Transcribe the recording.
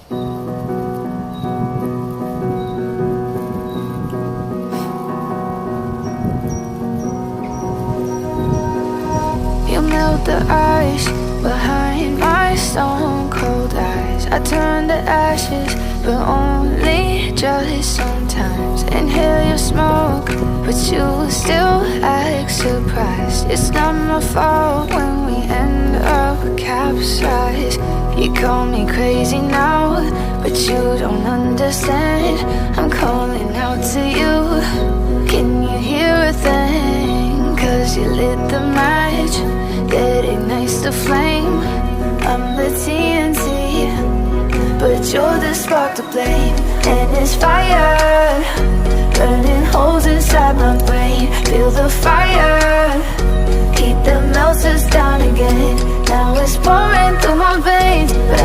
You melt the ice behind my stone cold eyes. I turn to ashes, but only just sometimes. Inhale your smoke, but you still act surprised. It's not my fault when we end up capsized. You call me crazy now, but you don't understand. I'm calling out to you. Can you hear a thing? 'Cause you lit the match that ignites the flame. I'm the TNT, but you're the spark to blame. And it's fire, burning holes inside my brain. Feel the fire, heat that melts us down again. Now it's pouring through my veins, but I